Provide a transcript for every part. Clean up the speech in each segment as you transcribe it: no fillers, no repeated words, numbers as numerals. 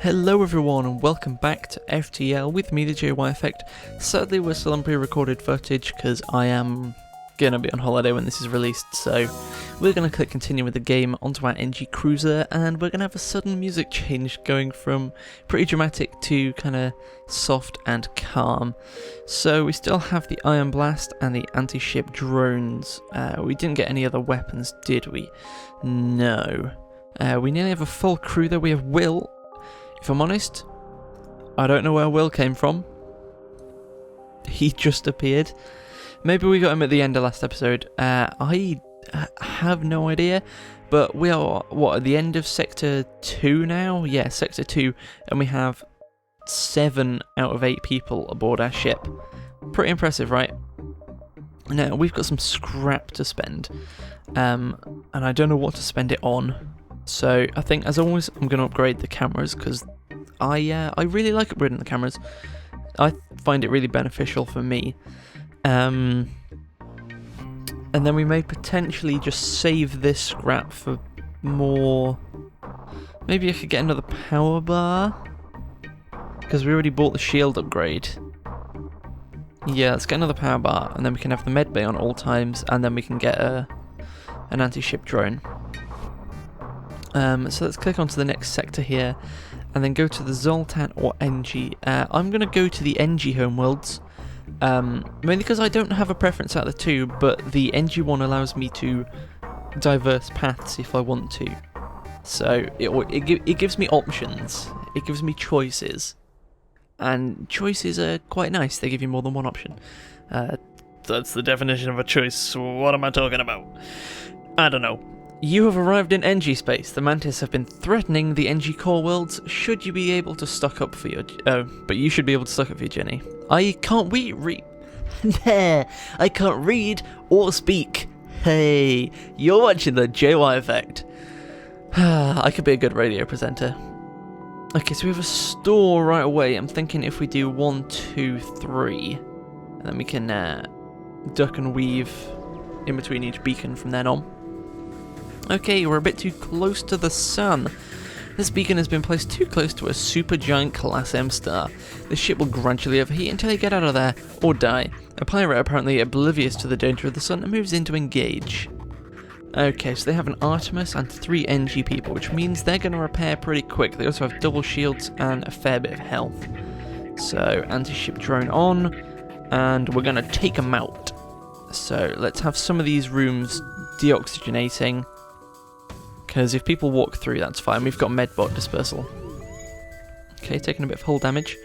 Hello everyone and welcome back to FTL with me, theJYeffect. Sadly we're still on pre-recorded footage because I am going to be on holiday when this is released, so we're going to click continue with the game onto our NG Cruiser, and we're going to have a sudden music change going from pretty dramatic to kind of soft and calm. So we still have the Iron Blast and the anti-ship drones. We didn't get any other weapons, did we? No. We nearly have a full crew though. We have Will. If I'm honest, I don't know where Will came from. He just appeared. Maybe we got him at the end of last episode. I have no idea. But we are, at the end of Sector 2 now? Yeah, Sector 2. And we have 7 out of 8 people aboard our ship. Pretty impressive, right? Now, we've got some scrap to spend. And I don't know what to spend it on. So I think, as always, I'm going to upgrade the cameras because I really like upgrading the cameras. I find it really beneficial for me. And then we may potentially just save this scrap for more. Maybe I could get another power bar because we already bought the shield upgrade. Yeah, let's get another power bar, and then we can have the med bay on all times, and then we can get an anti-ship drone. So let's click onto the next sector here, and then go to the Zoltan or NG. I'm going to go to the NG homeworlds, mainly because I don't have a preference out of the two, but the NG one allows me to diverse paths if I want to. So it gives me options, it gives me choices, and choices are quite nice. They give you more than one option. That's the definition of a choice. What am I talking about? I don't know. You have arrived in NG space. The Mantis have been threatening the NG core worlds. Should you be able to stock up for your... but you should be able to stock up for your Jenny. I can't I can't read or speak. Hey, you're watching the JYeffect. I could be a good radio presenter. Okay, so we have a store right away. I'm thinking if we do 1, 2, 3, and then we can duck and weave in between each beacon from then on. Okay, we're a bit too close to the sun. This beacon has been placed too close to a Supergiant Class M star. The ship will gradually overheat until you get out of there, or die. A pirate apparently oblivious to the danger of the sun moves in to engage. Okay, so they have an Artemis and 3 NG people, which means they're going to repair pretty quick. They also have double shields and a fair bit of health. So, anti-ship drone on, and we're going to take them out. So, let's have some of these rooms deoxygenating. Because if people walk through, that's fine. We've got medbot dispersal. Okay, taking a bit of hull damage.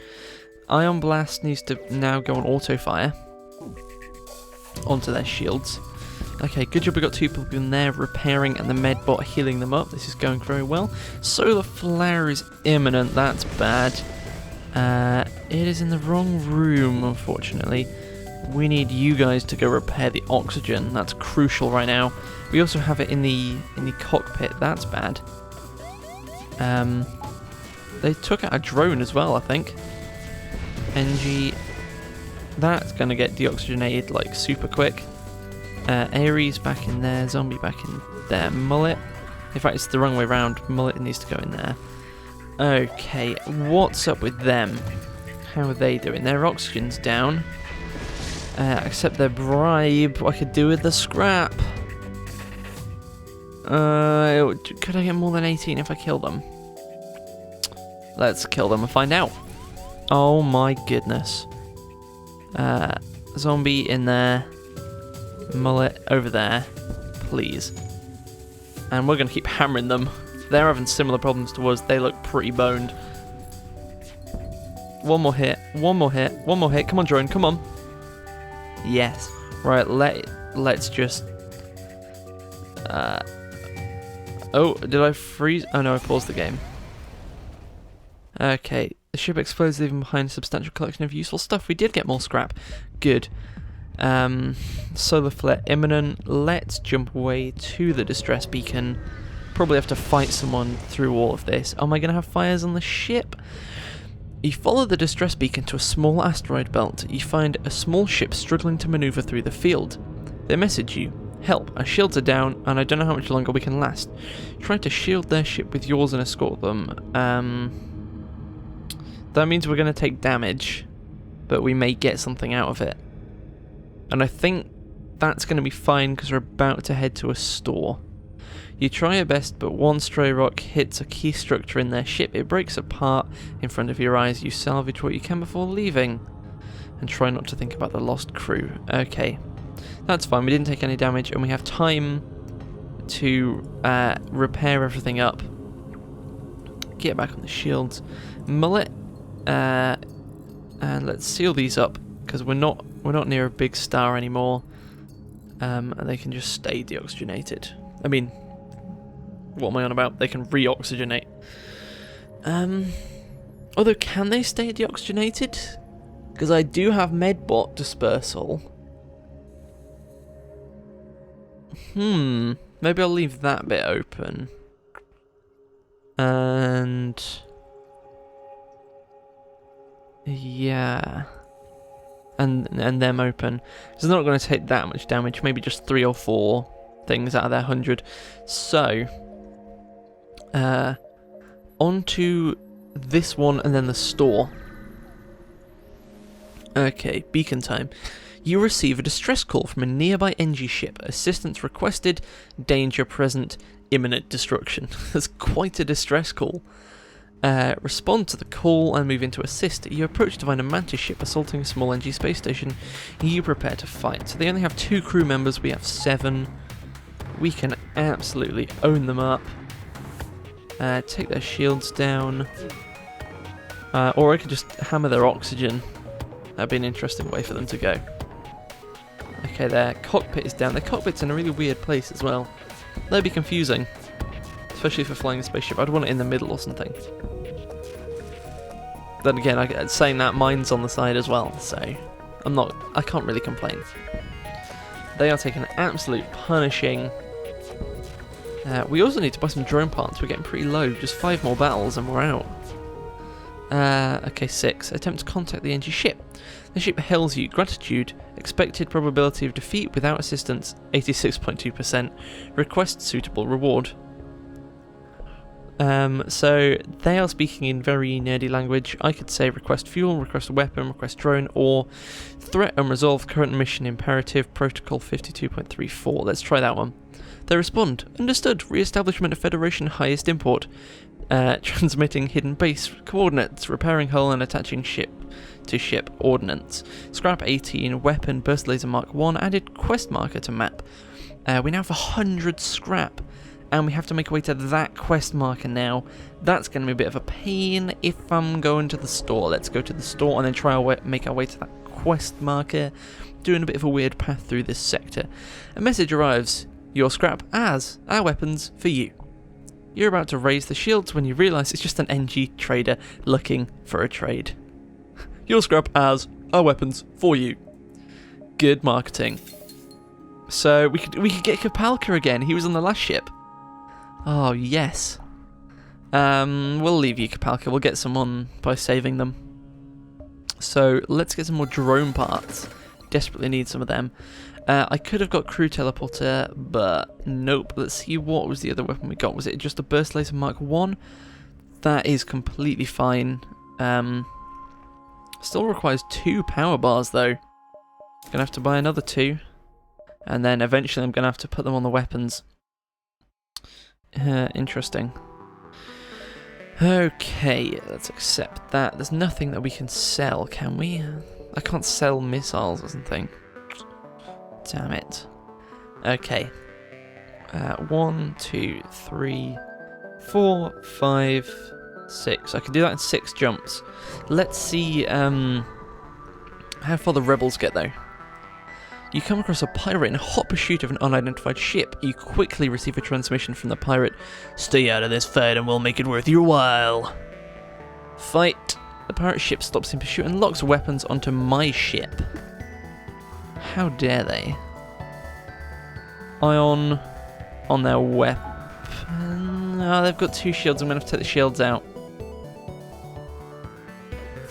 Ion Blast needs to now go on auto fire onto their shields. Okay, good job we got 2 people in there repairing and the medbot healing them up. This is going very well. Solar flare is imminent. That's bad. It is in the wrong room, unfortunately. We need you guys to go repair the oxygen. That's crucial right now. We also have it in the cockpit. That's bad. They took out a drone as well, I think. NG. That's going to get deoxygenated like super quick. Ares back in there. Zombie back in there. Mullet. In fact, it's the wrong way around. Mullet needs to go in there. Okay, what's up with them? How are they doing? Their oxygen's down. Except their bribe, what I could do with the scrap. Could I get more than 18 if I kill them? Let's kill them and find out. Oh my goodness. Zombie in there. Mullet over there. Please. And we're going to keep hammering them. They're having similar problems to us. They look pretty boned. One more hit. One more hit. One more hit. Come on, drone. Come on. Yes. Right, let's just... Oh, did I freeze? Oh no, I paused the game. Okay, the ship explodes, leaving behind a substantial collection of useful stuff. We did get more scrap. Good. Solar flare imminent. Let's jump away to the distress beacon. Probably have to fight someone through all of this. Am I going to have fires on the ship? You follow the distress beacon to a small asteroid belt. You find a small ship struggling to maneuver through the field. They message you. Help, our shields are down, and I don't know how much longer we can last. Try to shield their ship with yours and escort them. That means we're going to take damage, but we may get something out of it. And I think that's going to be fine because we're about to head to a store. You try your best, but one stray rock hits a key structure in their ship. It breaks apart in front of your eyes. You salvage what you can before leaving. And try not to think about the lost crew. Okay. That's fine. We didn't take any damage, and we have time to repair everything up. Get back on the shields. Mullet. And let's seal these up, because we're not near a big star anymore. And they can just stay deoxygenated. I mean, what am I on about? They can reoxygenate. Although, can they stay deoxygenated? Because I do have medbot dispersal. Maybe I'll leave that bit open. And yeah. And them open. So they're not going to take that much damage, maybe just 3 or 4 things out of their 100. So, onto this one and then the store. Okay, beacon time. You receive a distress call from a nearby NG ship. Assistance requested, danger present, imminent destruction. That's quite a distress call. Respond to the call and move into assist. You approach to find a Mantis ship assaulting a small NG space station. You prepare to fight. So they only have 2 crew members, we have 7. We can absolutely own them up. Take their shields down. Or I could just hammer their oxygen. That'd be an interesting way for them to go. Okay, their cockpit is down. Their cockpit's in a really weird place as well. That'd be confusing. Especially for flying a spaceship. I'd want it in the middle or something. Then again, saying that, mine's on the side as well, so I can't really complain. They are taking an absolute punishing. We also need to buy some drone parts. We're getting pretty low. Just 5 more battles and we're out. Okay, 6. Attempt to contact the NG ship. The ship hails you. Gratitude. Expected probability of defeat without assistance, 86.2%. Request suitable reward. So they are speaking in very nerdy language. I could say request fuel, request weapon, request drone, or threat unresolved, current mission imperative, protocol 52.34. Let's try that one. They respond, understood, re-establishment of Federation highest import, transmitting hidden base coordinates, repairing hull and attaching ship to ship ordnance. Scrap 18, weapon, burst laser mark 1, added quest marker to map. We now have 100 scrap. And we have to make our way to that quest marker now. That's going to be a bit of a pain if I'm going to the store. Let's go to the store and then try make our way to that quest marker. Doing a bit of a weird path through this sector. A message arrives. Your scrap as our weapons for you. You're about to raise the shields when you realise it's just an NG trader looking for a trade. Your scrap as our weapons for you. Good marketing. So we could get Kapalka again. He was on the last ship. Oh, yes. We'll leave you, Kapalka. We'll get someone by saving them. So, let's get some more drone parts. Desperately need some of them. I could have got crew teleporter, but nope. Let's see, what was the other weapon we got? Was it just a burst laser mark 1? That is completely fine. Still requires 2 power bars, though. Gonna have to buy another 2. And then eventually I'm gonna have to put them on the weapons. Interesting. Okay, let's accept that. There's nothing that we can sell, can we? I can't sell missiles or something. Damn it. Okay. 1, 2, 3, 4, 5, 6. I can do that in 6 jumps. Let's see how far the rebels get, though. You come across a pirate in a hot pursuit of an unidentified ship. You quickly receive a transmission from the pirate. Stay out of this fight and we'll make it worth your while. Fight. The pirate ship stops in pursuit and locks weapons onto my ship. How dare they? Ion on their weapon. Oh, they've got 2 shields. I'm going to have to take the shields out.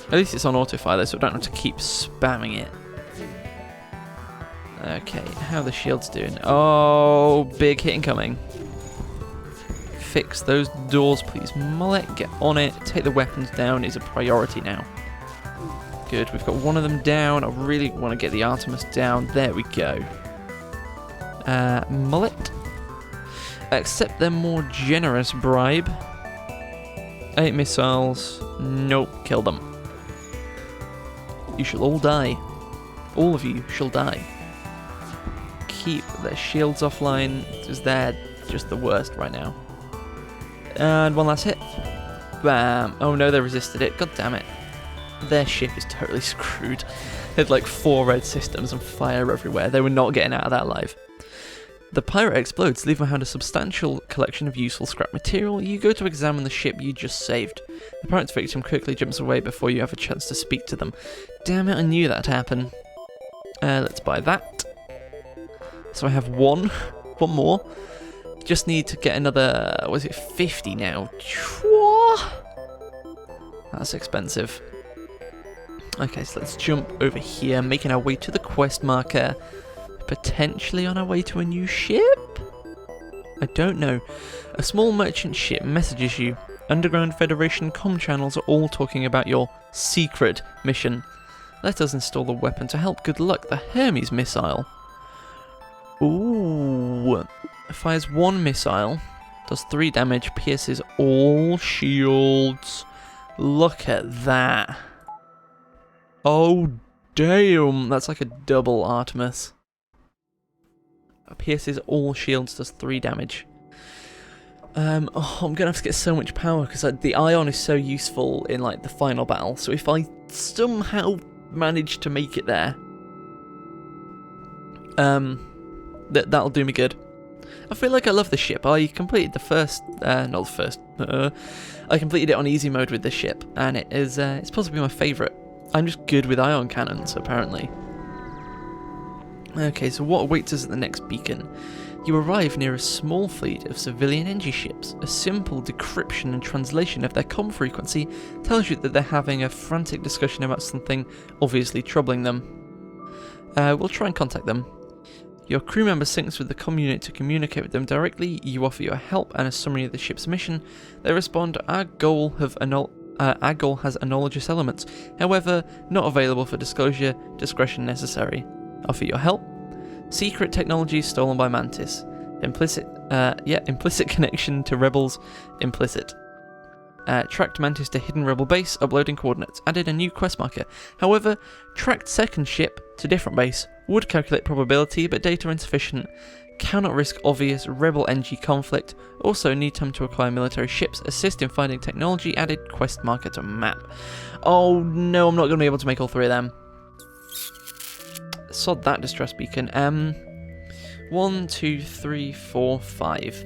At least it's on auto-fire, so I don't have to keep spamming it. Okay, how are the shields doing? Oh, big hit incoming. fix those doors, please. Mullet, get on it. Take the weapons down is a priority now. Good, we've got one of them down. I really want to get the Artemis down. There we go. Mullet. Accept their more generous bribe. 8 missiles. Nope, kill them. You shall all die. All of you shall die. Keep their shields offline, because they're just the worst right now. And one last hit. Bam. Oh no, they resisted it. God damn it. Their ship is totally screwed. They had like 4 red systems and fire everywhere. They were not getting out of that alive. The pirate explodes, leaving behind a substantial collection of useful scrap material. You go to examine the ship you just saved. The pirate's victim quickly jumps away before you have a chance to speak to them. Damn it, I knew that'd happen. Let's buy that. So I have one more. Just need to get another, what is it, 50 now? That's expensive. Okay, so let's jump over here, making our way to the quest marker. Potentially on our way to a new ship? I don't know. A small merchant ship messages you. Underground Federation comm channels are all talking about your secret mission. Let us install the weapon to help. Good luck. The Hermes missile. Ooh. Fires 1 missile. Does 3 damage. Pierces all shields. Look at that. Oh, damn. That's like a double Artemis. Pierces all shields, does 3 damage. I'm gonna have to get so much power because the ion is so useful in like the final battle. So if I somehow manage to make it there, that'll do me good. I feel like I love the ship. I completed the first, not the first. I completed it on easy mode with this ship, and it is it's possibly my favourite. I'm just good with ion cannons, apparently. Okay, so what awaits us at the next beacon? You arrive near a small fleet of civilian energy ships. A simple decryption and translation of their comm frequency tells you that they're having a frantic discussion about something obviously troubling them. We'll try and contact them. Your crew member syncs with the comm unit to communicate with them directly. You offer your help and a summary of the ship's mission. They respond, our goal has analogous elements, however, not available for disclosure, discretion necessary. Offer your help. Secret technology stolen by Mantis. Implicit connection to rebels. Implicit. Tracked Mantis to hidden rebel base. Uploading coordinates. Added a new quest marker. However, tracked second ship to different base. Would calculate probability, but data insufficient. Cannot risk obvious rebel NG conflict. Also need time to acquire military ships. Assist in finding technology. Added quest marker to map. Oh no, I'm not going to be able to make all 3 of them. Sod that distress beacon. 1, 2, 3, 4, 5.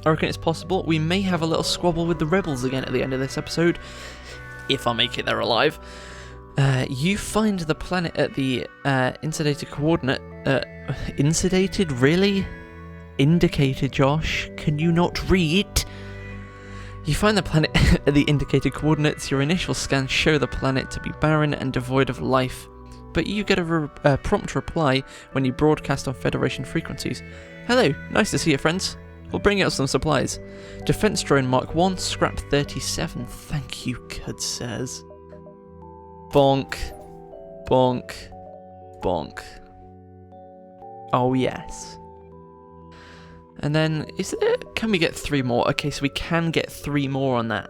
I reckon it's possible. We may have a little squabble with the rebels again at the end of this episode, if I make it there alive. You find the planet at the insedated coordinate. Insedated? Really? Indicated, Josh? Can you not read? You find the planet at the indicated coordinates. Your initial scans show the planet to be barren and devoid of life. But you get a prompt reply when you broadcast on Federation frequencies. Hello, nice to see you, friends. We'll bring out some supplies. Defense drone Mark 1, scrap 37. Thank you, good sirs. Bonk. Bonk. Bonk. Oh, yes. And then, can we get 3 more? Okay, so we can get 3 more on that.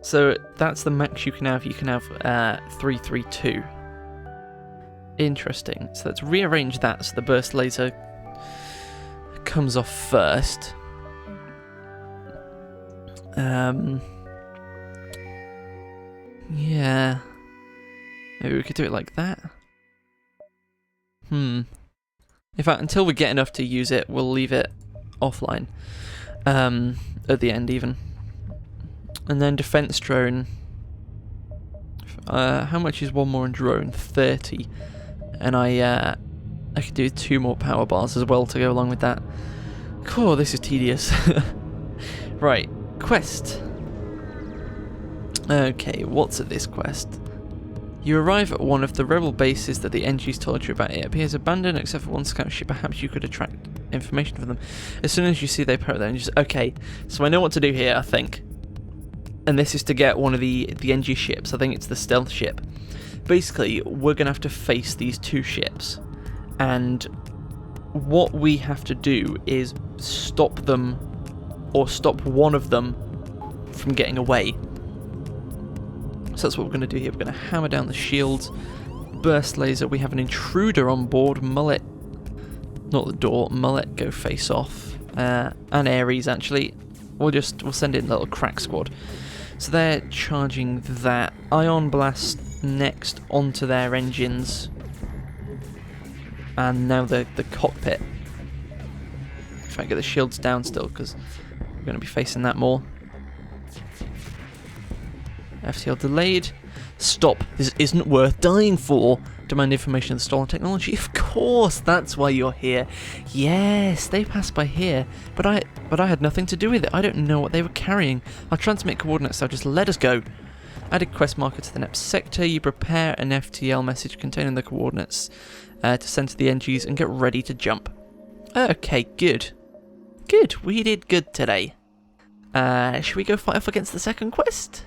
So that's the max you can have. You can have 332. Interesting. So let's rearrange that so the burst laser comes off first. Yeah. Maybe we could do it like that. In fact, until we get enough to use it, we'll leave it offline. At the end, even. And then defense drone. How much is one more in drone? 30. And I could do 2 more power bars as well to go along with that. Cool, this is tedious. Right, quest. Okay, what's at this quest? You arrive at one of the rebel bases that the NG's told you about. It appears abandoned except for one scout ship. Perhaps you could information from them. As soon as you see they put there, and just okay. So I know what to do here, I think. And this is to get one of the NG ships. I think it's the stealth ship. Basically, we're gonna have to face these two ships, and what we have to do is stop them, or stop one of them from getting away. So that's what we're going to do here. We're going to hammer down the shields, burst laser. We have an intruder on board. Mullet, not the door. Mullet, go face off. And Ares actually. We'll send in a little crack squad. So they're charging that. Ion blast next onto their engines. And now the cockpit. Try and get the shields down still, because we're going to be facing that more. FTL delayed. Stop. This isn't worth dying for. Demand information of the stolen technology. Of course, that's why you're here. Yes, they passed by here, but I had nothing to do with it. I don't know what they were carrying. I'll transmit coordinates, so just let us go. Added quest marker to the next sector. You prepare an FTL message containing the coordinates to send to the NGs and get ready to jump. Okay, good. Good, we did good today. Should we go fight off against the second quest?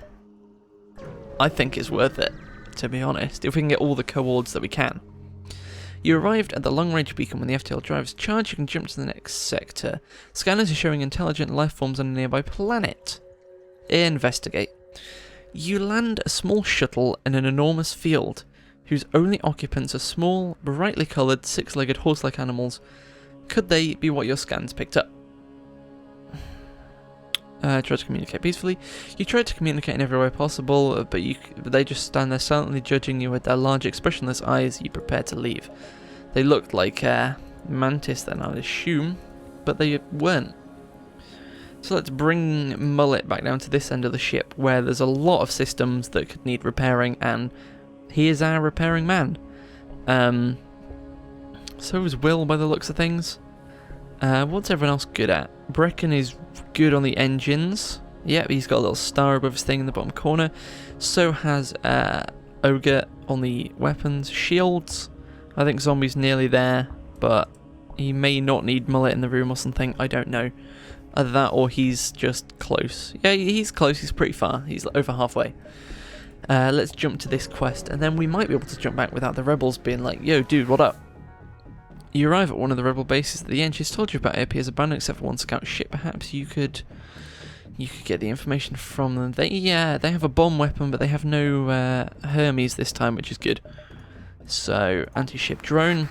I think it's worth it, to be honest, if we can get all the coords that we can. You arrived at the long-range beacon when the FTL drives charge. You can jump to the next sector. Scanners are showing intelligent life forms on a nearby planet. Investigate. You land a small shuttle in an enormous field, whose only occupants are small, brightly coloured, six-legged horse-like animals. Could they be what your scans picked up? Try to communicate peacefully. You tried to communicate in every way possible, but they just stand there silently judging you with their large expressionless eyes. You prepare to leave. They looked like mantis then, I'd assume, but they weren't. So let's bring Mullet back down to this end of the ship, where there's a lot of systems that could need repairing, and he is our repairing man. So is Will, by the looks of things. What's everyone else good at? Brecken is good on the engines. Yep, he's got a little star above his thing in the bottom corner. So has Ogre on the weapons. Shields. I think Zombie's nearly there, but he may not need Mullet in the room or something. I don't know. Either that or he's just close. Yeah, he's close. He's pretty far. He's over halfway. Let's jump to this quest, and then we might be able to jump back without the rebels being like, yo, dude, what up? You arrive at one of the rebel bases that the NGs told you about. It appears abandoned except for one scout ship. Perhaps you could get the information from them. They have a bomb weapon, but they have no Hermes this time, which is good. So, anti-ship drone.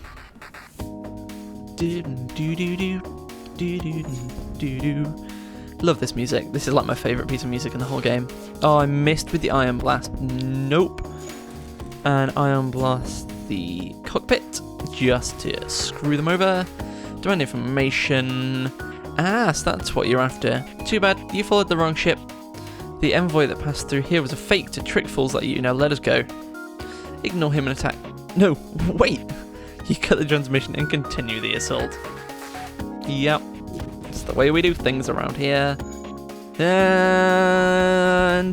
Love this music. This is like my favourite piece of music in the whole game. Oh, I missed with the Ion Blast. Nope. And Ion Blast the cockpit, just to screw them over. Demand information. Ah, so that's what you're after. Too bad, you followed the wrong ship. The envoy that passed through here was a fake to trick fools like you. Now let us go. Ignore him and attack. No, wait. You cut the transmission and continue the assault. Yep. It's the way we do things around here. And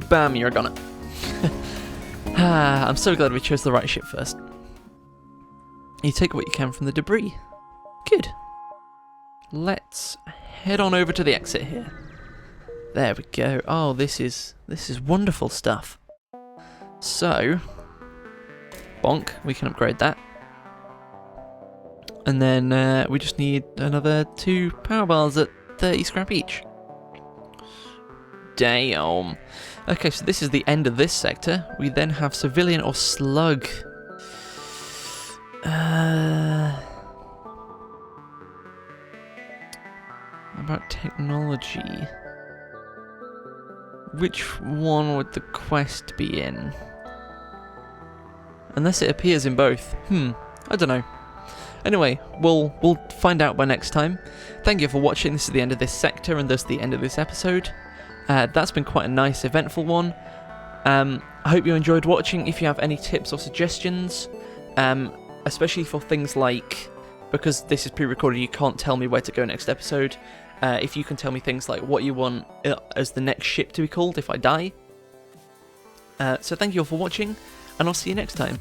bam, you're gone. I'm so glad we chose the right ship first. You take what you can from the debris. Good. Let's head on over to the exit here. There we go. Oh, this is wonderful stuff. So, bonk, we can upgrade that. And then we just need another 2 power bars at 30 scrap each. Damn. Okay, so this is the end of this sector. We then have civilian or slug. About technology. Which one would the quest be in? Unless it appears in both. I don't know. Anyway, we'll find out by next time. Thank you for watching. This is the end of this sector and thus the end of this episode. That's been quite a nice, eventful one. I hope you enjoyed watching. If you have any tips or suggestions, especially for things like, because this is pre-recorded, you can't tell me where to go next episode. If you can tell me things like what you want as the next ship to be called if I die. So thank you all for watching, and I'll see you next time.